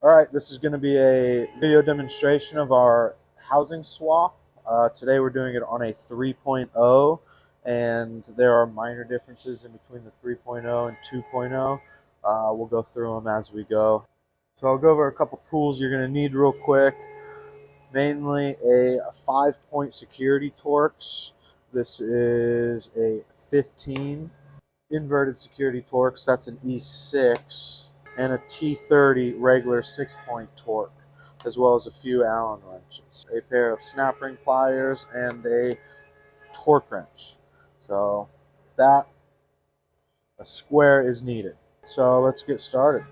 All right, this is going to be a video demonstration of our housing swap. Today we're doing it on a 3.0, and there are minor differences in between the 3.0 and 2.0. We'll go through them as we go. So I'll go over a couple tools you're going to need real quick. Mainly a 5-point security Torx. This is a 15 inverted security Torx. That's an E6. And a T30 regular 6-point torque, as well as a few Allen wrenches, a pair of snap ring pliers, and a torque wrench. So that a square is needed. So let's get started.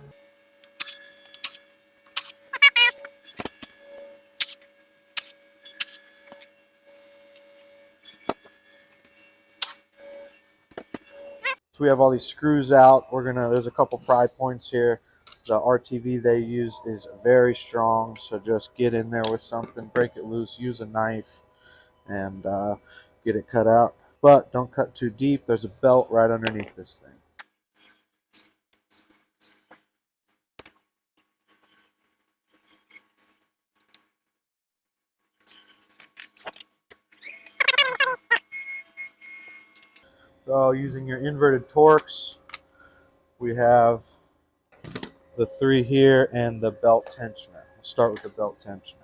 So we have all these screws out. There's a couple pry points here. The RTV they use is very strong, so just get in there with something, break it loose, use a knife, and get it cut out. But don't cut too deep. There's a belt right underneath this thing. So using your inverted Torx, we have the 3 here and the belt tensioner. We'll start with the belt tensioner.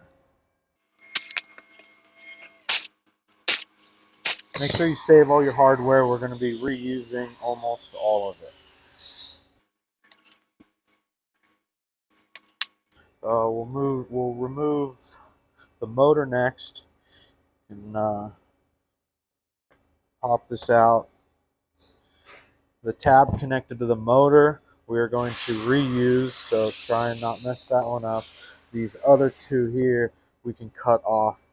Make sure you save all your hardware. We're going to be reusing almost all of it. We'll remove the motor next and pop this out. The tab connected to the motor we are going to reuse, so try and not mess that one up. These other 2 here we can cut off.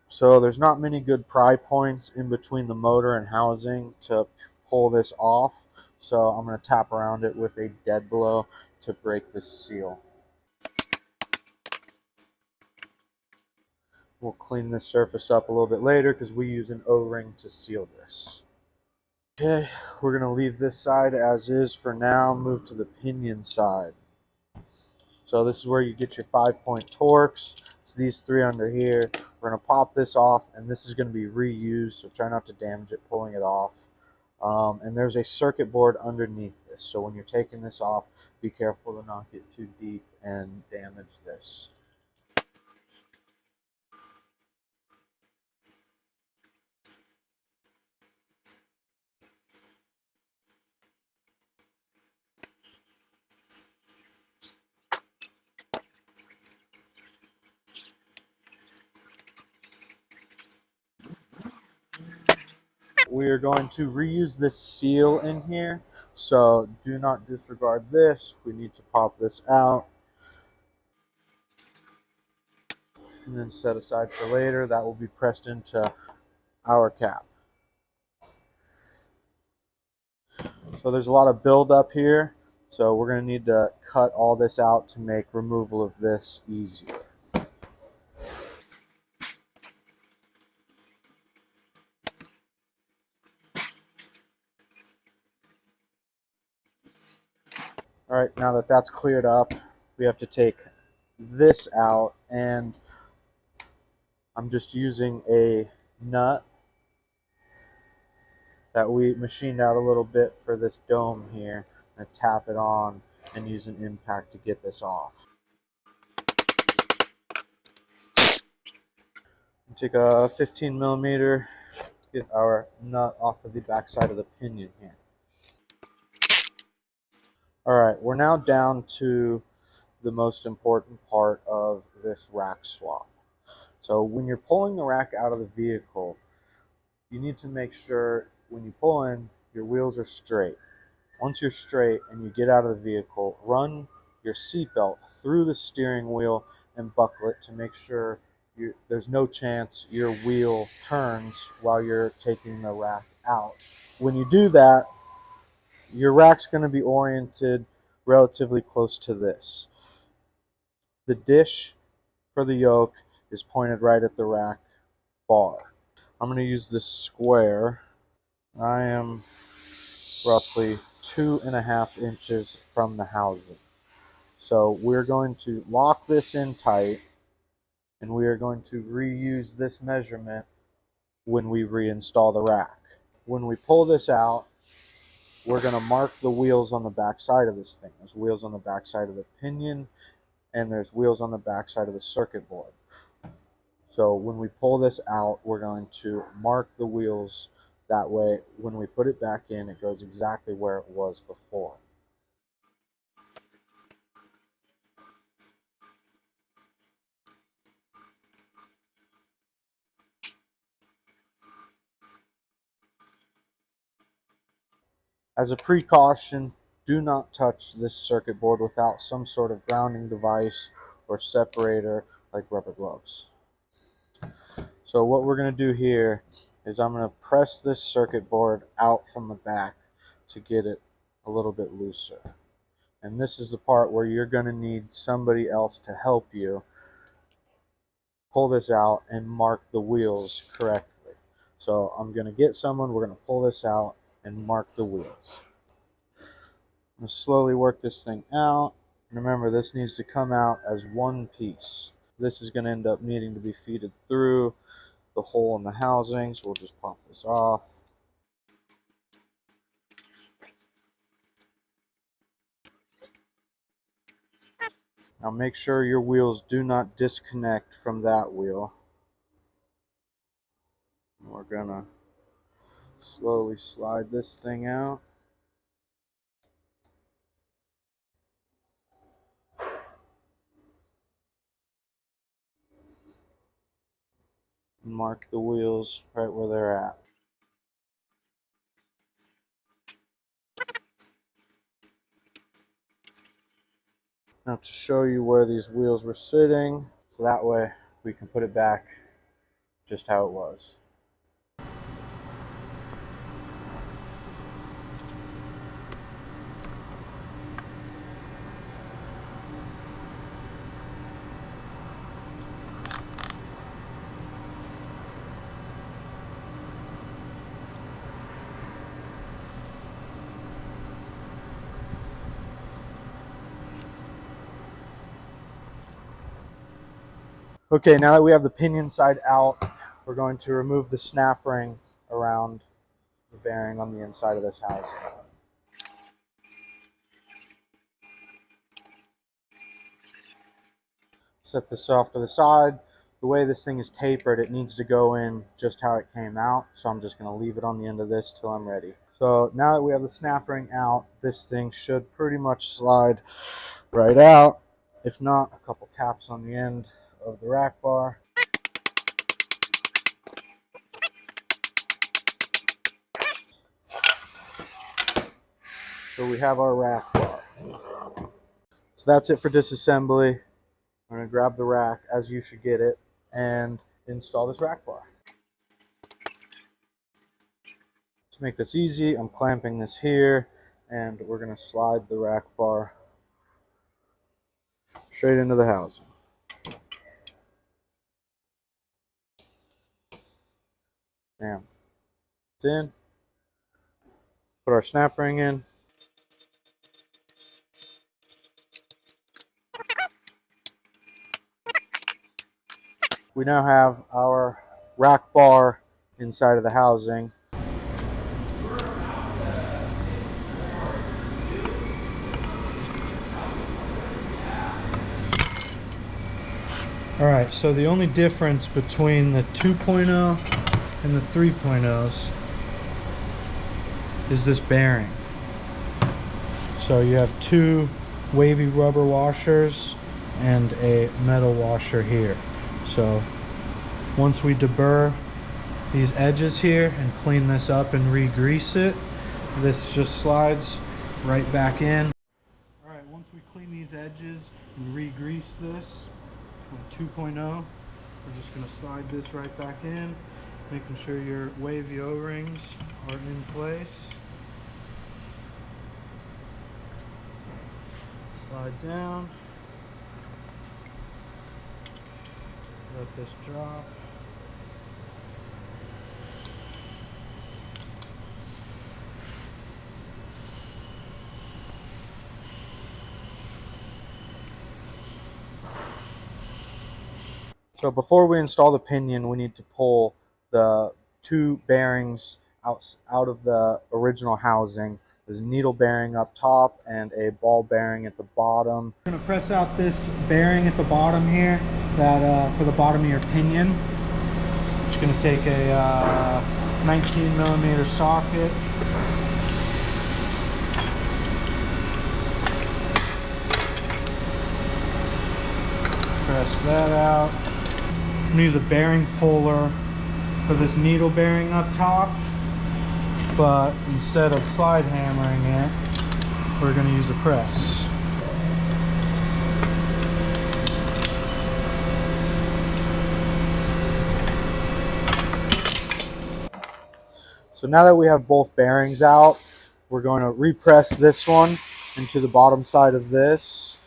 So there's not many good pry points in between the motor and housing to pull this off. So I'm going to tap around it with a dead blow to break this seal. We'll clean this surface up a little bit later because we use an O-ring to seal this. Okay, we're going to leave this side as is for now, move to the pinion side. So this is where you get your 5-point Torx. It's these 3 under here. We're going to pop this off, and this is going to be reused, so try not to damage it pulling it off. And there's a circuit board underneath this, so when you're taking this off, be careful to not get too deep and damage this. We are going to reuse this seal in here, so do not disregard this. We need to pop this out and then set aside for later. That will be pressed into our cap. So there's a lot of build-up here, so we're going to need to cut all this out to make removal of this easier. All right, now that that's cleared up, we have to take this out, and I'm just using a nut that we machined out a little bit for this dome here, and tap it on and use an impact to get this off. Take a 15 millimeter, get our nut off of the back side of the pinion here. All right, we're now down to the most important part of this rack swap. So when you're pulling the rack out of the vehicle, you need to make sure when you pull in, your wheels are straight. Once you're straight and you get out of the vehicle, run your seatbelt through the steering wheel and buckle it to make sure there's no chance your wheel turns while you're taking the rack out. When you do that, your rack's going to be oriented relatively close to this. The dish for the yoke is pointed right at the rack bar. I'm going to use this square. I am roughly 2.5 inches from the housing. So we're going to lock this in tight, and we are going to reuse this measurement when we reinstall the rack. When we pull this out, we're going to mark the wheels on the back side of this thing. There's wheels on the back side of the pinion, and there's wheels on the back side of the circuit board. So when we pull this out, we're going to mark the wheels. That way, when we put it back in, it goes exactly where it was before. As a precaution, do not touch this circuit board without some sort of grounding device or separator like rubber gloves. So what we're going to do here is I'm going to press this circuit board out from the back to get it a little bit looser. And this is the part where you're going to need somebody else to help you pull this out and mark the wheels correctly. So I'm going to get someone, we're going to pull this out and mark the wheels. I'm going to slowly work this thing out. Remember, this needs to come out as one piece. This is going to end up needing to be feeded through the hole in the housing, so we'll just pop this off. Now make sure your wheels do not disconnect from that wheel. We're going to slowly slide this thing out. And mark the wheels right where they're at. Now to show you where these wheels were sitting, so that way we can put it back just how it was. Okay, now that we have the pinion side out, we're going to remove the snap ring around the bearing on the inside of this housing. Set this off to the side. The way this thing is tapered, it needs to go in just how it came out, so I'm just going to leave it on the end of this till I'm ready. So now that we have the snap ring out, this thing should pretty much slide right out. If not, a couple taps on the end of the rack bar. So we have our rack bar. So that's it for disassembly. I'm going to grab the rack as you should get it and install this rack bar. To make this easy, I'm clamping this here, and we're going to slide the rack bar straight into the housing. Bam. It's in. Put our snap ring in. We now have our rack bar inside of the housing. Alright, so the only difference between the 2.0 and the 3.0s is this bearing. So you have two wavy rubber washers and a metal washer here. So once we deburr these edges here and clean this up and re-grease it, this just slides right back in. Alright, once we clean these edges and re-grease this with 2.0, we're just going to slide this right back in, making sure your wavy O-rings are in place. Slide down. Let this drop. So before we install the pinion, we need to pull the two bearings out of the original housing. There's a needle bearing up top and a ball bearing at the bottom. I'm going to press out this bearing at the bottom here, that for the bottom of your pinion. Just going to take a 19mm socket. Press that out. I'm going to use a bearing puller for this needle bearing up top, but instead of slide hammering it, we're going to use a press. So now that we have both bearings out, we're going to repress this one into the bottom side of this.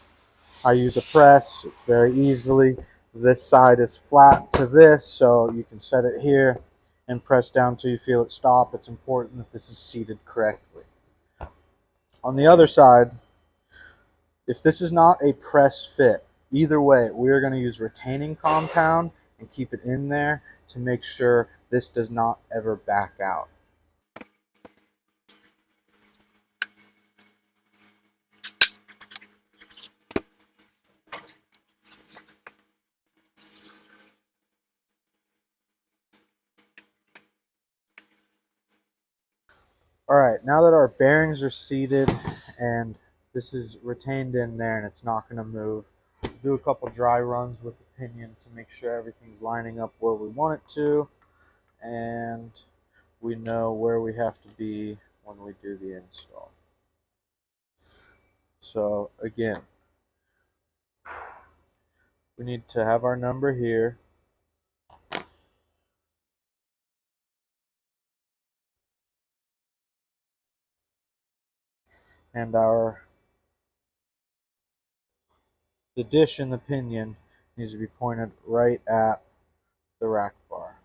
I use a press, it's very easily. This side is flat to this, so you can set it here and press down till you feel it stop. It's important that this is seated correctly. On the other side, if this is not a press fit, either way, we are going to use retaining compound and keep it in there to make sure this does not ever back out. Alright, now that our bearings are seated and this is retained in there and it's not going to move, we'll do a couple dry runs with the pinion to make sure everything's lining up where we want it to, and we know where we have to be when we do the install. So again, we need to have our number here. And the dish in the pinion needs to be pointed right at the rack bar.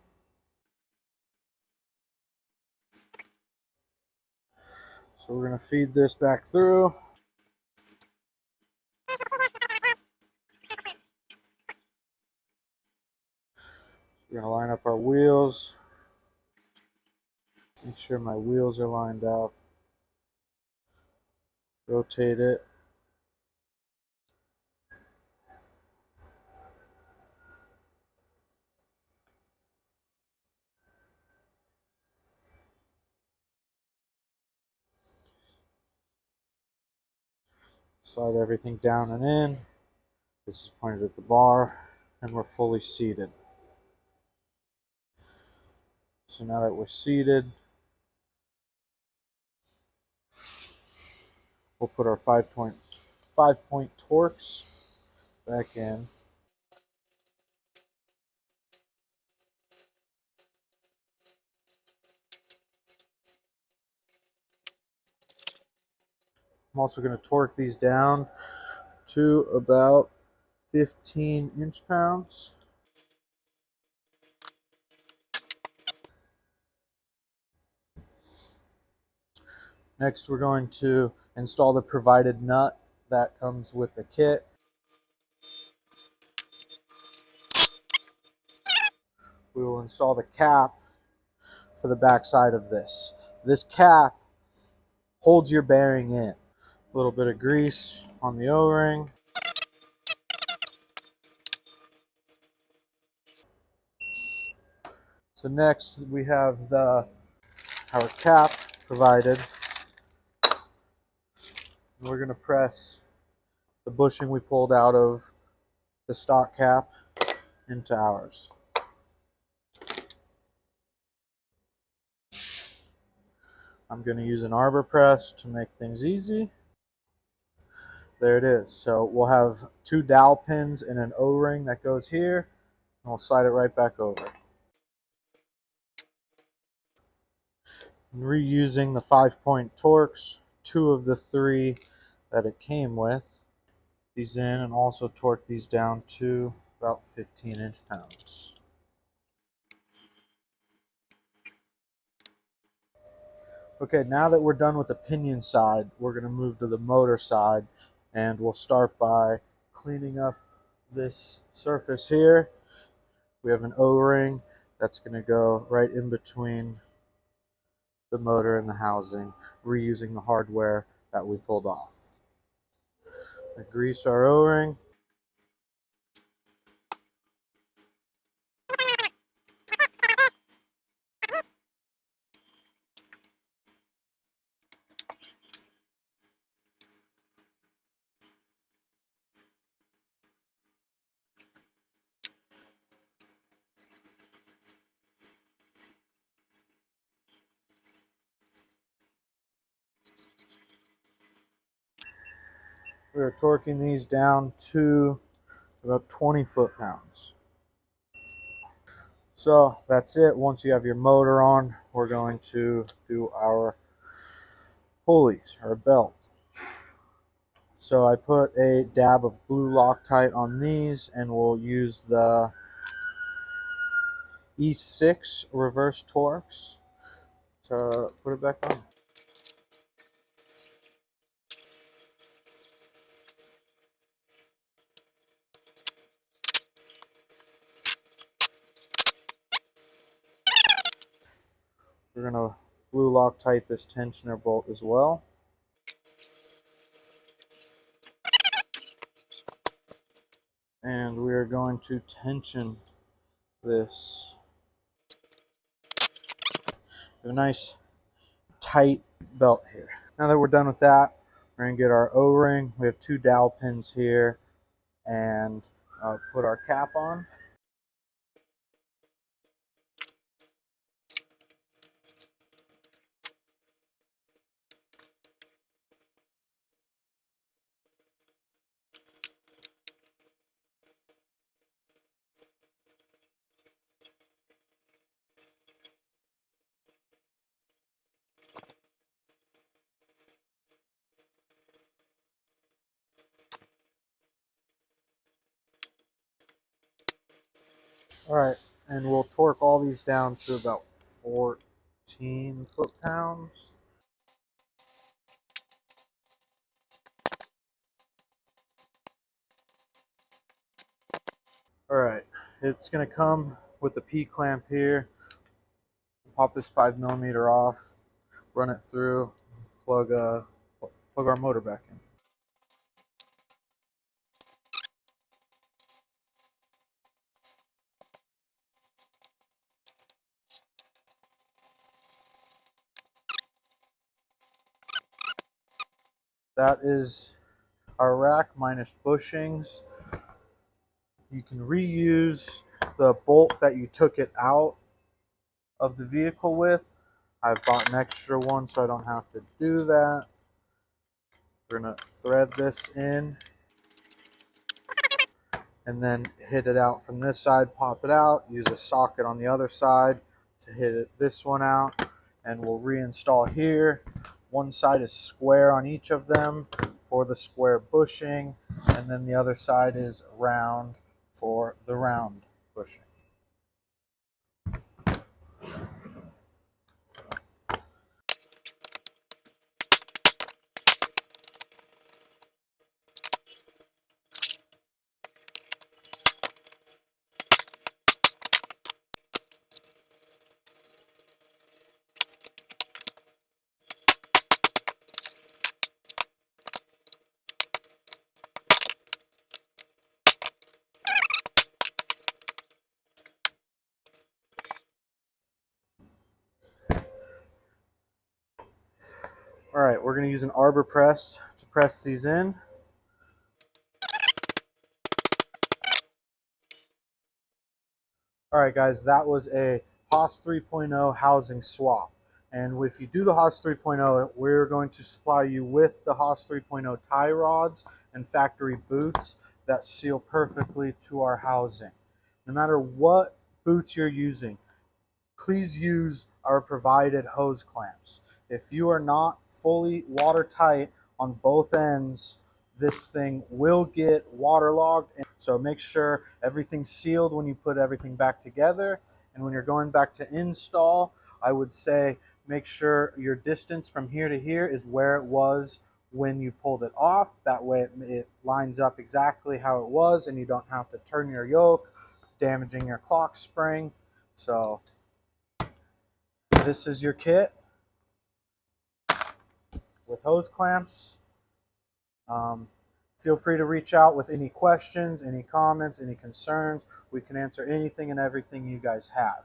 So we're going to feed this back through. We're going to line up our wheels. Make sure my wheels are lined up. Rotate it. Slide everything down and in. This is pointed at the bar, and we're fully seated. So now that we're seated, we'll put our 5-point Torx back in. I'm also going to torque these down to about 15 inch-pounds. Next, we're going to install the provided nut that comes with the kit. We will install the cap for the back side of this. This cap holds your bearing in. A little bit of grease on the O-ring. So next we have our cap provided. We're going to press the bushing we pulled out of the stock cap into ours. I'm going to use an arbor press to make things easy. There it is. So we'll have 2 dowel pins and an O-ring that goes here, and we'll slide it right back over. I'm reusing the 5-point Torx, 2 of the 3 that it came with. These in and also torque these down too. about 15 inch-pounds. Okay, now that we're done with the pinion side, we're going to move to the motor side, and we'll start by cleaning up this surface here. We have an O-ring that's going to go right in between the motor and the housing, reusing the hardware that we pulled off. I grease our O-ring. We're torquing these down to about 20 foot-pounds. So that's it. Once you have your motor on, we're going to do our pulleys, our belt. So I put a dab of blue Loctite on these, and we'll use the E6 reverse Torx to put it back on. We're going to blue Loctite this tensioner bolt as well. And we are going to tension this. A nice tight belt here. Now that we're done with that, we're going to get our O-ring. We have 2 dowel pins here, and put our cap on. All right, and we'll torque all these down to about 14 foot-pounds. All right, it's going to come with the P-clamp here. Pop this 5mm off, run it through, plug our motor back in. That is our rack minus bushings. You can reuse the bolt that you took it out of the vehicle with. I've bought an extra one so I don't have to do that. We're going to thread this in and then hit it out from this side, pop it out, use a socket on the other side to hit this one out, and we'll reinstall here. One side is square on each of them for the square bushing, and then the other side is round for the round bushing. All right, we're going to use an arbor press to press these in. All right, guys, that was a Haas 3.0 housing swap. And if you do the Haas 3.0, we're going to supply you with the Haas 3.0 tie rods and factory boots that seal perfectly to our housing. No matter what boots you're using, please use our provided hose clamps. If you are not fully watertight on both ends, this thing will get waterlogged. So make sure everything's sealed when you put everything back together. And when you're going back to install, I would say make sure your distance from here to here is where it was when you pulled it off. That way it lines up exactly how it was, and you don't have to turn your yoke, damaging your clock spring. So this is your kit with hose clamps. Feel free to reach out with any questions, any comments, any concerns. We can answer anything and everything you guys have.